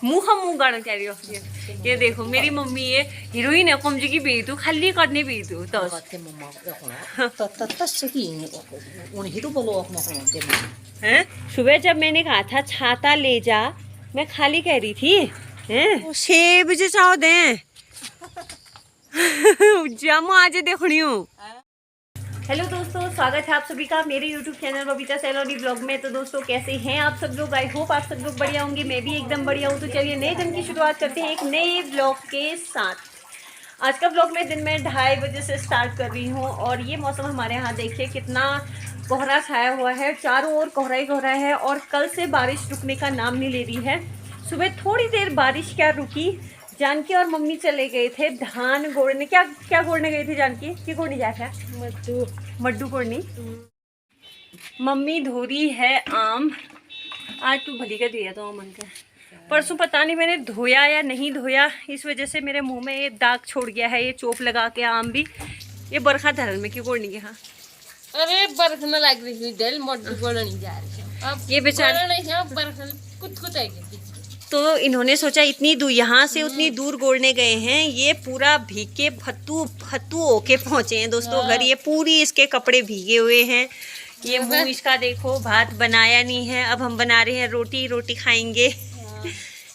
मुँह हम मुँह गाणं कह रही हो ये देखो मेरी मम्मी ये हीरोइन है कम जी की बेतू खाली करने बेतू तो हैं सुबह जब मैंने कहा था छाता ले जा मैं खाली कह रही थी हैं 6 बजे चाहो दें जामो आज देखनी हूँ। हेलो दोस्तों, स्वागत है आप सभी का मेरे YouTube चैनल बबीता सैलोनी ब्लॉग में। तो दोस्तों कैसे हैं आप सब लोग? आई होप आप सब लोग बढ़िया होंगे, मैं भी एकदम बढ़िया हूँ। तो चलिए नए दिन की शुरुआत करते हैं एक नए ब्लॉग के साथ। आज का ब्लॉग मैं दिन में 2:30 बजे से स्टार्ट कर रही हूँ और ये मौसम हमारे यहाँ देखिए कितना कोहरा छाया हुआ है, चारों ओर कोहरा ही कोहरा है और कल से बारिश रुकने का नाम नहीं ले रही है। सुबह थोड़ी देर बारिश क्या रुकी, जानकी और मम्मी चले गए थे धान गोड़ने। क्या गोड़ने गए थे जानकी? क्या गोड़ने जाया था? मड्डू गोड़नी। मम्मी धोरी है आम। आज तू भली का दिया तो मन का परसों पता नहीं मैंने धोया या नहीं धोया, इस वजह से मेरे मुंह में ये दाग छोड़ गया है। ये चोप लगा के आम भी ये बरखा धरल में क्यों गोड़नी के? हाँ अरे बरखा में लग रही दिल मड्डू गोड़नी जा रही है। अब ये बेचारे बरखा कुछ आएगी। तो इन्होंने सोचा इतनी दूर यहाँ से उतनी दूर गोड़ने गए हैं, ये पूरा भीगे फत्तू होके पहुँचे हैं दोस्तों घर। ये पूरी इसके कपड़े भीगे हुए हैं। ये मुंह इसका देखो, भात बनाया नहीं है। अब हम बना रहे हैं रोटी खाएंगे।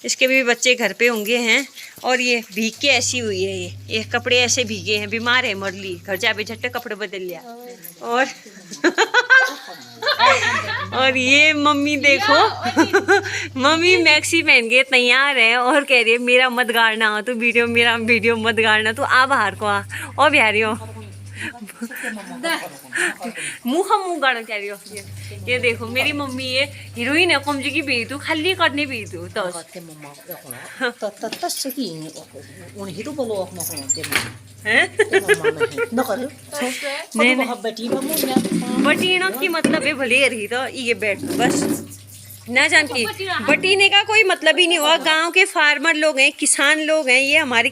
इसके भी बच्चे घर पे होंगे हैं और ये भीग के ऐसी हुई है। ये कपड़े ऐसे भीगे हैं, बीमार है मरली। घर जाके झट्टे कपड़े बदल लिया। और ये मम्मी देखो मम्मी मैक्सी पहन के तैयार है और कह रही है मेरा मत गाड़ना तो मेरा वीडियो मत गाड़ना। तो आ बाहर को आ और बिहारी हो मुँह गाड़ो कह रही हो ये देखो मेरी मम्मी ये हीरोइन है कम जी की बेतू खाली करने बेतू तो बटीना की मतलब है भले रही तो ये बैठ बस ना जानकी। बटीने का कोई मतलब ही नहीं हुआ। गांव के फार्मर लोग हैं, किसान लोग हैं, ये हमारे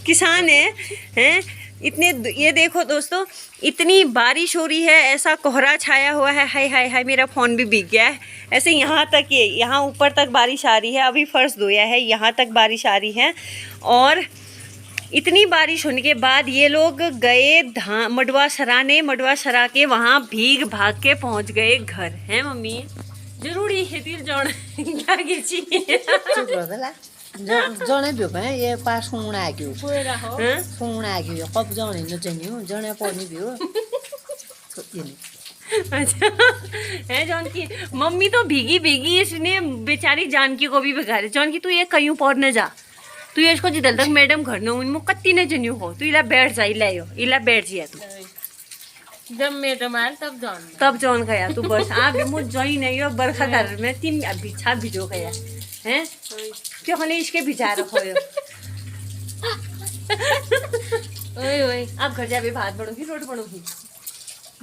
किसान हैं इतने। ये देखो दोस्तों इतनी बारिश हो रही है, ऐसा कोहरा छाया हुआ है। हाय हाय हाय मेरा फ़ोन भी भीग गया है। ऐसे यहाँ तक यहाँ ऊपर तक बारिश आ रही है। अभी फर्श धोया है, यहाँ तक बारिश आ रही है। और इतनी बारिश होने के बाद ये लोग गए मडवा सरा के वहाँ भीग भाग के पहुँच गए घर। हैं मम्मी जरूरी है दिल जने भ्यो भने ये पास सुन आग्यो सुन आग्यो कब जने न जन्यो जने पर्ने भ्यो। अच्छा है जानकी। मम्मी तो भीगी इसने बेचारी जानकी को भी भिगा रही। जानकी तू ये कहीं पढ़ने जा, तू ये इसको जिधर तक मैडम घर न कत्ती ने जन्यो हो तू इला बैठ जा इला बैठ जिया तू। जब मैडम आए तब जौन गया तू बस आप मुझ जई नहीं हो बरखा घर में तीन बिछा भिजो गया हैं क्यों हने इसके भिजा रखो ओए आप घर जाके भात बनोगी रोटी बनोगी?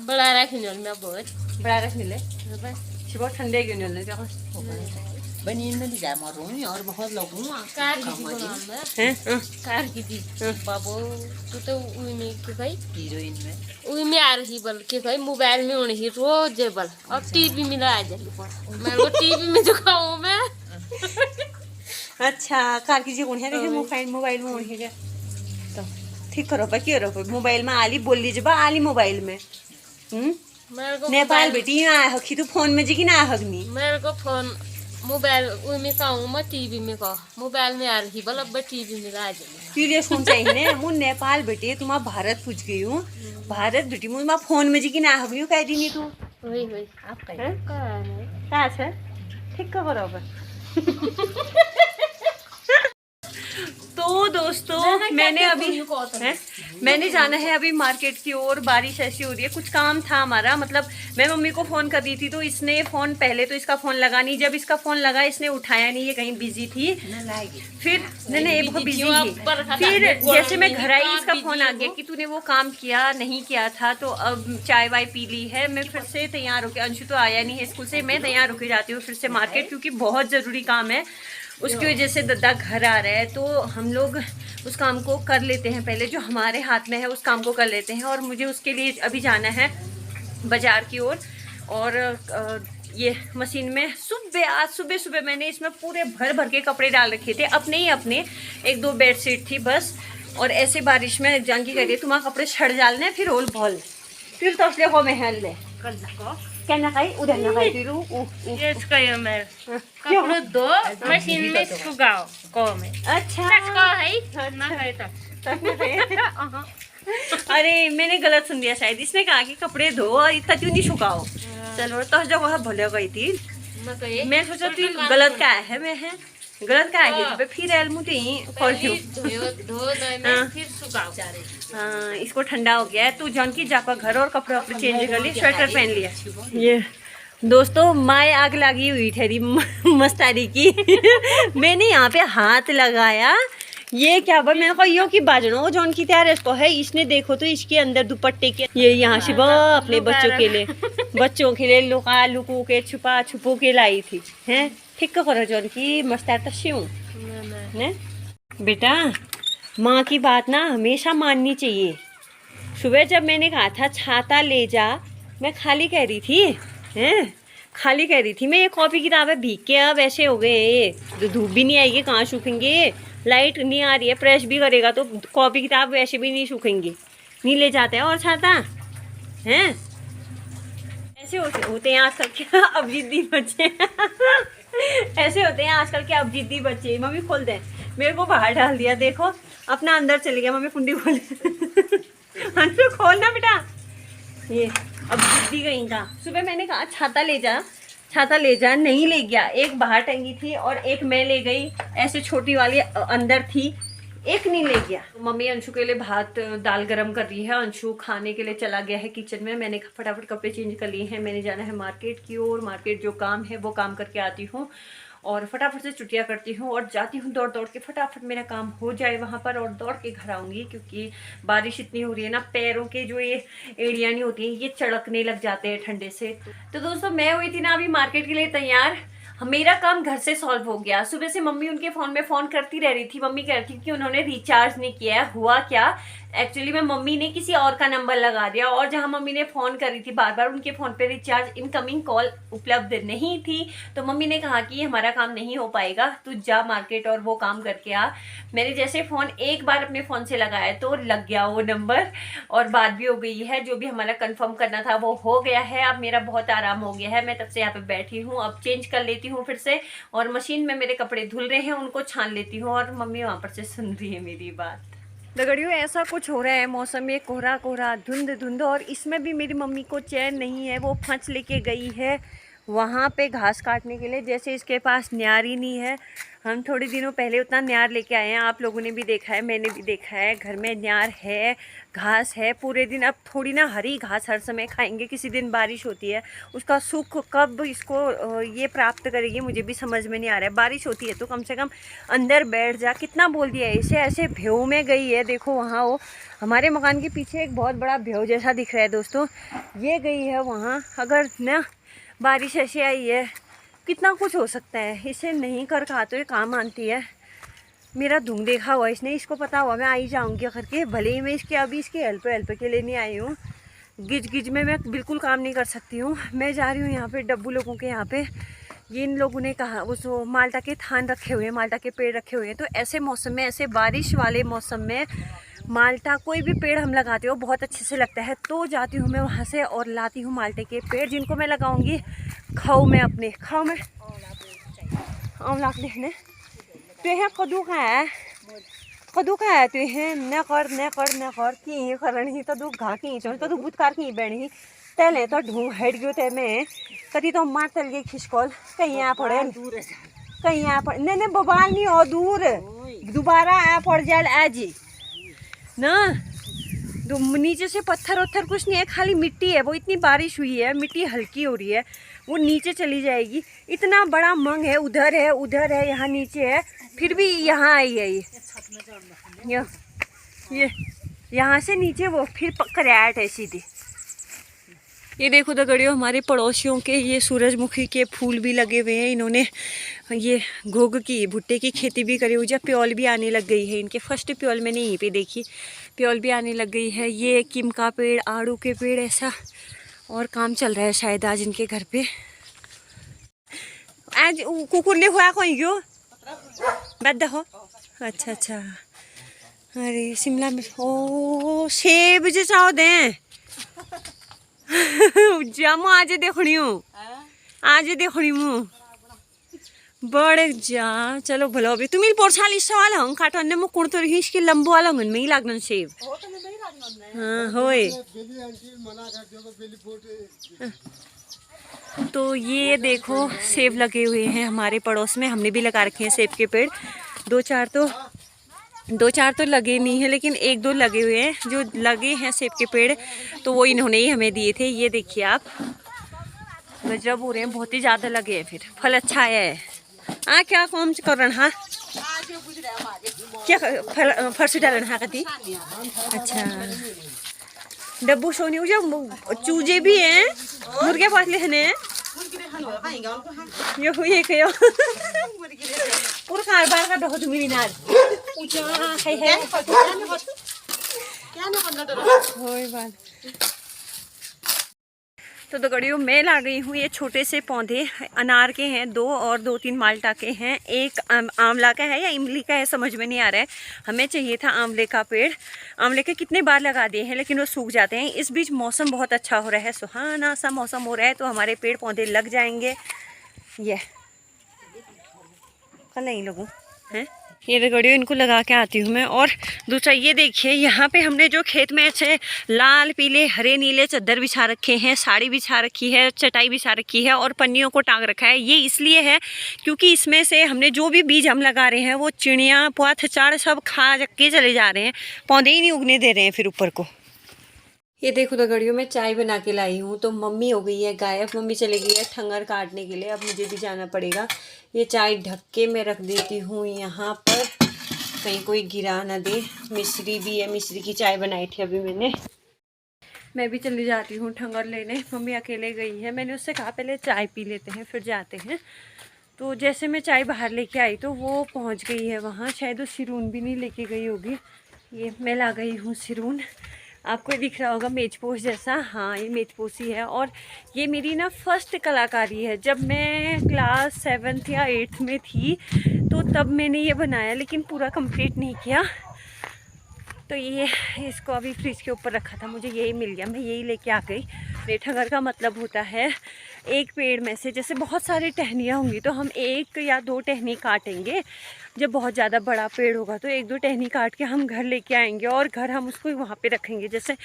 बड़ा रखने मैं बहुत बड़ा रखने ले बहुत ठंडे क्यों नहीं ले बनी में जा मारूंगी और बहुत लगूं कार की थी बाबू तू तो उई में के भाई हीरोइन में उई में आ रही बल के भाई मोबाइल में होने ही रोज बल। अब टीवी में आ जाए मैं वो टीवी में दिखाऊं मैं। अच्छा कार की जी कौन है देखे मोबाइल में होने तो ठीक करो पा क्यों रहो मोबाइल में आली बोल लीजिए बा आली मोबाइल में नेपाल बेटी आया हकी तू फोन में जी की ना हगनी मेरे को फोन मोबाइल में कहूँ मैं टीवी में कह मोबाइल में आ रही बल अब टीवी में आ जाए तुझे सुन चाहिए मुझ नेपाल बेटी तुम भारत पूछ गई हूँ भारत बेटी मुझ फोन में जी की ना हगनी कह दी नहीं तू वही आप कह ठीक का बराबर। तो दोस्तों मैंने जाना है अभी मार्केट की ओर। बारिश ऐसी हो रही है, कुछ काम था हमारा। मतलब मैं मम्मी को फ़ोन कर दी थी तो इसने फ़ोन पहले तो इसका फ़ोन लगा नहीं। जब इसका फ़ोन लगा इसने उठाया नहीं, ये कहीं बिजी थी। फिर नहीं बहुत बिजी थी। फिर जैसे मैं घर आई इसका फ़ोन आ गया कि तूने वो काम किया नहीं किया था। तो अब चाय वाय पी ली है, मैं फिर से तैयार होकर, अंशु तो आया नहीं है स्कूल से, मैं तैयार होकर जाती हूँ फिर से मार्केट क्योंकि बहुत ज़रूरी काम है। उसकी वजह से दद्दा घर आ रहा है तो हम लोग उस काम को कर लेते हैं, पहले जो हमारे हाथ में है उस काम को कर लेते हैं। और मुझे उसके लिए अभी जाना है बाज़ार की ओर और ये मशीन में आज सुबह मैंने इसमें पूरे भर भर के कपड़े डाल रखे थे, अपने ही अपने। 1-2 बेडशीट थी बस। और ऐसे बारिश में जानकी कह रही है तुम्हारे कपड़े छड़ डालने फिर होल भल फिर तो असले को महल ले क्या ना खाई उधर ना खाई फिर ये इसका ये मैं कपड़े दो मशीन में सुखाओ को में। अच्छा इसका है ना है तो अरे मैंने गलत सुन दिया शायद। इसने कहा कि कपड़े धो और इतना क्यों नहीं सुखाओ। चलो तो जब वह भले गई थी मैं सोचा थी गलत क्या है मैं है गलत क्या है फिर एलमुटी खोल फिर सुखाओ। हाँ इसको ठंडा हो गया है। तू जौन की जाकर घर और कपड़े अपने चेंज कर ली, स्वेटर पहन लिया। ये दोस्तों माए आग लगी हुई ठहरी मस्तारी की मैंने यहाँ पे हाथ लगाया। ये क्या बा मैंने कहा यो की बाजनो जौन की तैयार इसको है। इसने देखो तो इसके अंदर दुपट्टे के ये यहाँ से अपने बच्चों के लिए लुका लुकू के छुपा छुपो के लाई थी हैं। ठीक करो जौन की मस्तार तस्यूं ने बेटा माँ की बात ना हमेशा माननी चाहिए। सुबह जब मैंने कहा था छाता ले जा मैं खाली कह रही थी हैं खाली कह रही थी मैं। ये कॉपी किताबें भीग के अब ऐसे हो गए ये धूप भी नहीं आएगी कहाँ सूखेंगे। लाइट नहीं आ रही है प्रेस भी करेगा तो कॉपी किताब वैसे भी नहीं सूखेंगे। नहीं ले जाते हैं और छाता हैं ऐसे होते हैं आजकल के अब जिद्दी बच्चे ऐसे होते हैं आजकल के अब जिद्दी बच्चे। मम्मी खोल दे मेरे को बाहर डाल दिया देखो अपना अंदर चले गया। मम्मी कुंडी खोल अंदर खोलना बेटा। ये अब जिद्दी गई का। सुबह मैंने कहा छाता ले जा नहीं ले गया। एक बाहर टंगी थी और एक मैं ले गई ऐसे छोटी वाली अंदर थी, एक नहीं ले गया। मम्मी अंशु के लिए भात दाल गरम कर रही है। अंशु खाने के लिए चला गया है किचन में। मैंने फटाफट कपड़े चेंज कर लिए हैं। मैंने जाना है मार्केट की ओर। मार्केट जो काम है वो काम करके आती हूँ और फटाफट से छुट्टियाँ करती हूँ और जाती हूँ दौड़ के फटाफट मेरा काम हो जाए वहाँ पर और दौड़ के घर आऊँगी। क्योंकि बारिश इतनी हो रही है ना पैरों के जो ये एड़ियाँ नहीं होती हैं ये चढ़कने लग जाते हैं ठंडे से। तो दोस्तों मैं हुई थी ना अभी मार्केट के लिए तैयार। मेरा काम घर से सॉल्व हो गया। सुबह से मम्मी उनके फ़ोन में फ़ोन करती रह रही थी। मम्मी कह रही थी कि उन्होंने रिचार्ज नहीं किया है। हुआ क्या एक्चुअली में मम्मी ने किसी और का नंबर लगा दिया और जहां मम्मी ने फ़ोन करी थी बार बार उनके फ़ोन पे रिचार्ज इनकमिंग कॉल उपलब्ध नहीं थी। तो मम्मी ने कहा कि हमारा काम नहीं हो पाएगा तू जा मार्केट और वो काम करके आ। मैंने जैसे फ़ोन एक बार अपने फ़ोन से लगाया तो लग गया वो नंबर और बात भी हो गई है। जो भी हमारा कंफर्म करना था वो हो गया है। अब मेरा बहुत आराम हो गया है। मैं तब से यहाँ पे बैठी हूँ। अब चेंज कर लेती हूँ फिर से और मशीन में मेरे कपड़े धुल रहे हैं उनको छान लेती हूँ और मम्मी वहाँ पर से सुन रही है मेरी बात। दगड़ियों ऐसा कुछ हो रहा है मौसम में कोहरा कोहरा धुंध और इसमें भी मेरी मम्मी को चैन नहीं है। वो फंस लेके गई है वहाँ पे घास काटने के लिए। जैसे इसके पास न्यार ही नहीं है। हम थोड़े दिनों पहले उतना न्यार लेके आए हैं। आप लोगों ने भी देखा है मैंने भी देखा है। घर में न्यार है घास है पूरे दिन। अब थोड़ी ना हरी घास हर समय खाएंगे। किसी दिन बारिश होती है उसका सुख कब इसको ये प्राप्त करेगी मुझे भी समझ में नहीं आ रहा है। बारिश होती है तो कम से कम अंदर बैठ जा। कितना बोल दिया है इसे। ऐसे भेव में गई है देखो वहाँ वो हमारे मकान के पीछे एक बहुत बड़ा भेव जैसा दिख रहा है दोस्तों। ये गई है वहाँ। अगर ना बारिश ऐसी आई है कितना कुछ हो सकता है। इसे नहीं कर कहा तो ये काम आती है। मेरा धुंग देखा हुआ इसने इसको पता हुआ मैं आई जाऊंगी करके। भले ही मैं इसके अभी इसकी हेल्प के लिए नहीं आई हूँ। गिज में मैं बिल्कुल काम नहीं कर सकती हूँ। मैं जा रही हूँ यहाँ पे डब्बू लोगों के यहाँ पे। ये इन लोगों ने कहा उस माल्टा के थान रखे हुए हैं माल्टा के पेड़ रखे हुए हैं। तो ऐसे मौसम में ऐसे बारिश वाले मौसम में माल्टा कोई भी पेड़ हम लगाते हो बहुत अच्छे से लगता है। तो जाती हूँ मैं वहाँ से और लाती हूँ माल्टे के पेड़ जिनको मैं लगाऊंगी खाओ में अपने खाओ में आंवला देखने। तो यहाँ कद्दू का है तो यहाँ न कर की करनी तो दुख घा की चल तो दुख बुतकार की बैणी तले तो ढूंढ हट गयो ते में कभी तो मार तल गई खिसकोल कहीं यहाँ पड़े नहीं बबाल नहीं हो दूर दोबारा आ पड़ जाए आज ना। नीचे से पत्थर कुछ नहीं है खाली मिट्टी है। वो इतनी बारिश हुई है मिट्टी हल्की हो रही है वो नीचे चली जाएगी। इतना बड़ा मंग है उधर है यहाँ नीचे है फिर भी यहाँ आई है ये यहाँ से नीचे वो फिर करैट है सीधी। ये देखो दगड़ियों हमारे पड़ोसियों के ये सूरजमुखी के फूल भी लगे हुए हैं। इन्होंने ये घोग की भुट्टे की खेती भी करी हुई है। प्योल भी आने लग गई है इनके। फर्स्ट प्योल मैंने यहीं पे देखी प्योल भी आने लग गई है। ये किम का पेड़ आड़ू के पेड़ ऐसा और काम चल रहा है शायद आज इनके घर पे। आज कुकुरले खुवाएको हो बाध्य हो अच्छा अच्छा अरे शिमला मिर्च ओ सेब जो चाहो दे जामो आज देखनी हूँ आज देखनी हूँ बड़े जा चलो भलो भी तुम्ही पोरसाली सवाल हंग काटने में कोण तो हिंस के लंबो वाला हंगन में ही लागन सेब हाँ होए तो ये देखो सेब लगे हुए हैं हमारे पड़ोस में हमने भी लगा रखे हैं सेब के पेड़ दो चार तो लगे नहीं है लेकिन एक दो लगे हुए हैं जो लगे हैं सेब के पेड़ तो वो इन्होंने ही हमें दिए थे। ये देखिए आप गजब हो रहे हैं बहुत ही ज़्यादा लगे हैं फिर फल अच्छा आया है। हाँ क्या काम कर रहा हाँ क्या फर्श डाल रहा कति अच्छा डब्बू सोनी जो चूजे भी हैं मुर्गे पास ले हने यो ये कयो पूरा कारबार का दो तुम्हें नार ऊंचा है होय बात तो दगड़ियों मैं ला गई हूँ ये छोटे से पौधे अनार के हैं दो और 2-3 माल्टा के हैं एक आंवला का है या इमली का है समझ में नहीं आ रहा है। हमें चाहिए था आंवले का पेड़ आंवले के कितने बार लगा दिए हैं लेकिन वो सूख जाते हैं। इस बीच मौसम बहुत अच्छा हो रहा है सुहाना सा मौसम हो रहा है तो हमारे पेड़ पौधे लग जाएंगे। ये कल नहीं लगूँ हैं ये दगड़ियों इनको लगा के आती हूँ मैं। और दूसरा ये देखिए यहाँ पे हमने जो खेत में ऐसे लाल पीले हरे नीले चादर बिछा रखे हैं साड़ी बिछा रखी है चटाई बिछा रखी है और पन्नियों को टांग रखा है। ये इसलिए है क्योंकि इसमें से हमने जो भी बीज हम लगा रहे हैं वो चिड़िया पुआथ चाड़ सब खा के चले जा रहे हैं पौधे ही नहीं उगने दे रहे हैं फिर ऊपर को। ये देखो दगड़ियों मैं चाय बना के लाई हूँ तो मम्मी हो गई है गायब मम्मी चली गई है ठंगर काटने के लिए अब मुझे भी जाना पड़ेगा। ये चाय ढक के मैं रख देती हूँ यहाँ पर कहीं कोई गिरा ना दे। मिश्री भी है मिश्री की चाय बनाई थी अभी मैं भी चली जाती हूँ ठंगर लेने। मम्मी अकेले गई है मैंने उससे कहा पहले चाय पी लेते हैं फिर जाते हैं। तो जैसे मैं चाय बाहर लेके आई तो वो पहुँच गई है वहाँ शायद वो सिरून भी नहीं लेके गई होगी। ये मैं ला गई हूँ सिरून आपको दिख रहा होगा मेजपोश जैसा हाँ ये मेजपोश ही है। और ये मेरी ना फर्स्ट कलाकारी है जब मैं क्लास 7th या 8th में थी तो तब मैंने ये बनाया लेकिन पूरा कंप्लीट नहीं किया। तो ये इसको अभी फ्रिज के ऊपर रखा था मुझे यही मिल गया मैं यही लेके आ गई। ठगर का मतलब होता है एक पेड़ में से जैसे बहुत सारी टहनियाँ होंगी तो हम 1 या 2 टहनी काटेंगे। जब बहुत ज़्यादा बड़ा पेड़ होगा तो 1-2 टहनी काट के हम घर लेके आएंगे और घर हम उसको वहाँ पे रखेंगे। जैसे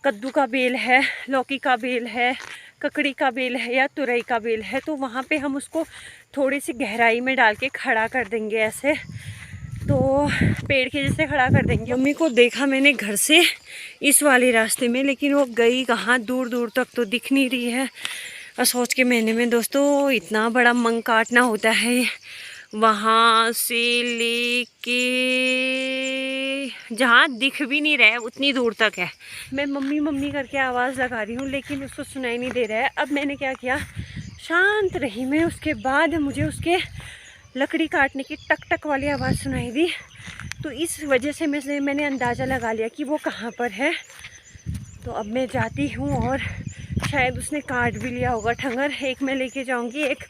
कद्दू का बेल है लौकी का बेल है ककड़ी का बेल है या तुरई का बेल है तो वहाँ पे हम उसको थोड़ी सी गहराई में डाल के खड़ा कर देंगे ऐसे तो पेड़ के जैसे खड़ा कर देंगे। मम्मी को देखा मैंने घर से इस वाले रास्ते में लेकिन वो गई कहाँ दूर दूर तक तो दिख नहीं रही है। और सोच के मैंने में दोस्तों इतना बड़ा मंग काटना होता है वहाँ से लेके जहाँ दिख भी नहीं रहा है उतनी दूर तक है। मैं मम्मी मम्मी करके आवाज़ लगा रही हूँ लेकिन उसको सुनाई नहीं दे रहा है। अब मैंने क्या किया शांत रही मैं उसके बाद मुझे उसके लकड़ी काटने की टक टक वाली आवाज़ सुनाई दी तो इस वजह से मैंने अंदाज़ा लगा लिया कि वो कहाँ पर है। तो अब मैं जाती हूँ और शायद उसने काट भी लिया होगा ठंगर। एक मैं लेके जाऊँगी एक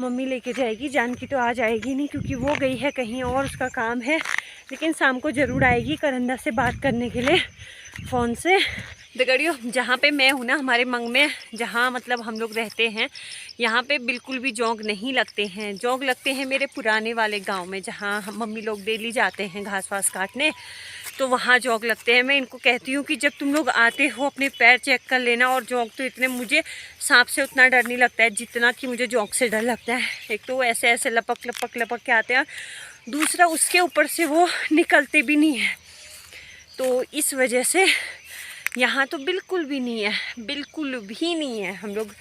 मम्मी लेके जाएगी जान की तो आ जाएगी नहीं क्योंकि वो गई है कहीं और उसका काम है लेकिन शाम को ज़रूर आएगी करंदा से बात करने के लिए फ़ोन से। दगड़ियों जहाँ पे मैं हूँ ना हमारे मंग में जहाँ मतलब हम लोग रहते हैं यहाँ पे बिल्कुल भी जौंग नहीं लगते हैं। जौंग लगते हैं मेरे पुराने वाले गांव में जहाँ हम मम्मी लोग डेली जाते हैं घास वास काटने तो वहाँ जौंग लगते हैं। मैं इनको कहती हूँ कि जब तुम लोग आते हो अपने पैर चेक कर लेना। और जौंग तो इतने मुझे सांप से उतना डर नहीं लगता है जितना कि मुझे जौंग से डर लगता है। एक तो ऐसे ऐसे लपक लपक लपक के आते हैं दूसरा उसके ऊपर से वो निकलते भी नहीं है तो इस वजह से यहाँ तो बिल्कुल भी नहीं है बिल्कुल भी नहीं है। हम लोग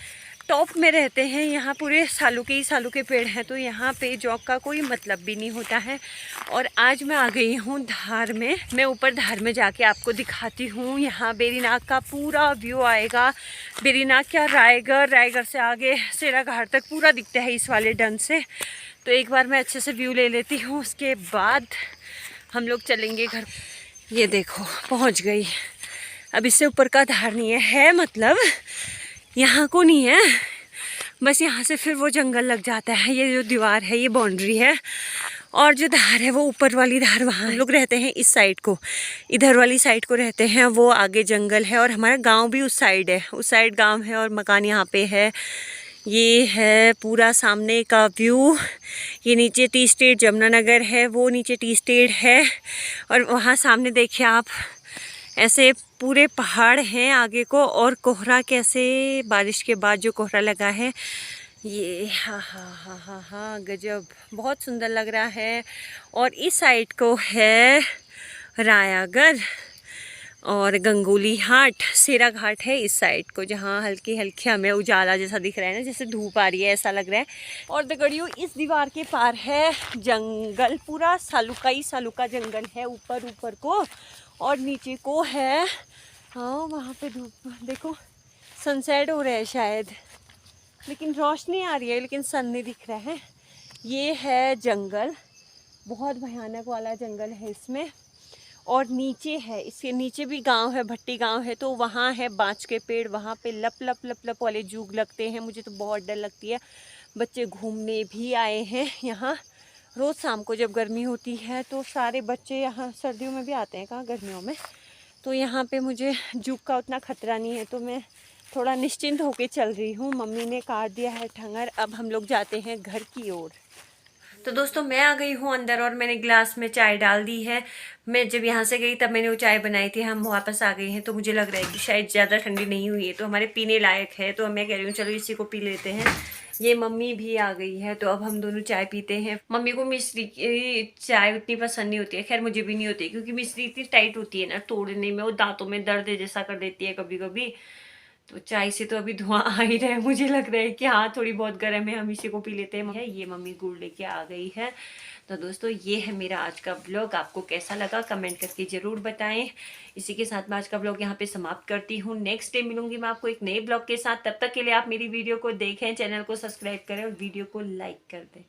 टॉप में रहते हैं यहाँ पूरे सालों के ही सालों के पेड़ हैं तो यहाँ पे जॉब का कोई मतलब भी नहीं होता है। और आज मैं आ गई हूँ धार में। मैं ऊपर धार में जाके आपको दिखाती हूँ। यहाँ बेरीनाग का पूरा व्यू आएगा। बेरीनाग क्या रायगढ़ से आगे सेरा घाट तक पूरा दिखता है इस वाले डन से। तो एक बार मैं अच्छे से व्यू ले लेती हूँ उसके बाद हम लोग चलेंगे घर। ये देखो पहुँच गई। अब इससे ऊपर का धार नहीं है मतलब यहाँ को नहीं है बस यहाँ से फिर वो जंगल लग जाता है। ये जो दीवार है ये बाउंड्री है, और जो धार है वो ऊपर वाली धार, वहाँ हम लोग रहते हैं इस साइड को, इधर वाली साइड को रहते हैं, वो आगे जंगल है। और हमारा गांव भी उस साइड है, उस साइड गांव है और मकान यहाँ पे है। ये है पूरा सामने का व्यू। ये नीचे टी स्टेट जमुनानगर है, वो नीचे टी स्टेट है, और वहाँ सामने देखिए आप ऐसे पूरे पहाड़ हैं आगे को, और कोहरा कैसे बारिश के बाद जो कोहरा लगा है ये, हाँ हाँ हाँ हाँ हाँ गजब, बहुत सुंदर लग रहा है। और इस साइड को है रायागढ़ और गंगोली हाट, सेरा घाट है इस साइड को, जहाँ हल्की हल्की हमें उजाला जैसा दिख रहा है ना, जैसे धूप आ रही है ऐसा लग रहा है। और दगड़ियों इस दीवार के पार है जंगल, पूरा सालुका ही सालुका जंगल है ऊपर ऊपर को, और नीचे को है, हाँ वहाँ पे धूप देखो, सनसेट हो रहा है शायद, लेकिन रोशनी आ रही है लेकिन सन नहीं दिख रहा है। ये है जंगल, बहुत भयानक वाला जंगल है इसमें। और नीचे है, इसके नीचे भी गांव है, भट्टी गांव है, तो वहाँ है बाँच के पेड़, वहाँ पे लप लप लप लप वाले जूग लगते हैं, मुझे तो बहुत डर लगती है। बच्चे घूमने भी आए हैं यहाँ, रोज़ शाम को जब गर्मी होती है तो सारे बच्चे यहाँ, सर्दियों में भी आते हैं, कहाँ गर्मियों में, तो यहाँ पे मुझे जूग का उतना खतरा नहीं है, तो मैं थोड़ा निश्चिंत होके चल रही हूँ। मम्मी ने काट दिया है ठंगर, अब हम लोग जाते हैं घर की ओर। तो दोस्तों मैं आ गई हूँ अंदर, और मैंने गिलास में चाय डाल दी है। मैं जब यहाँ से गई तब मैंने वो चाय बनाई थी, हम वापस आ गए हैं, तो मुझे लग रहा है कि शायद ज़्यादा ठंडी नहीं हुई है, तो हमारे पीने लायक है, तो मैं कह रही हूँ चलो इसी को पी लेते हैं। ये मम्मी भी आ गई है, तो अब हम दोनों चाय पीते हैं। मम्मी को मिश्री की चाय उतनी पसंद नहीं होती है, खैर मुझे भी नहीं होती, क्योंकि मिश्री इतनी टाइट होती है ना, तोड़ने में वो दांतों में दर्द जैसा कर देती है कभी कभी। तो चाय से तो अभी धुआं आ ही रहा है, मुझे लग रहा है कि हाँ थोड़ी बहुत गर्म है, हम इसी को पी लेते हैं। ये मम्मी गुड़ लेके आ गई है। तो दोस्तों ये है मेरा आज का ब्लॉग, आपको कैसा लगा कमेंट करके ज़रूर बताएं। इसी के साथ मैं आज का ब्लॉग यहाँ पे समाप्त करती हूँ। नेक्स्ट डे मिलूंगी मैं आपको एक नए ब्लॉग के साथ, तब तक के लिए आप मेरी वीडियो को देखें, चैनल को सब्सक्राइब करें और वीडियो को लाइक कर दें।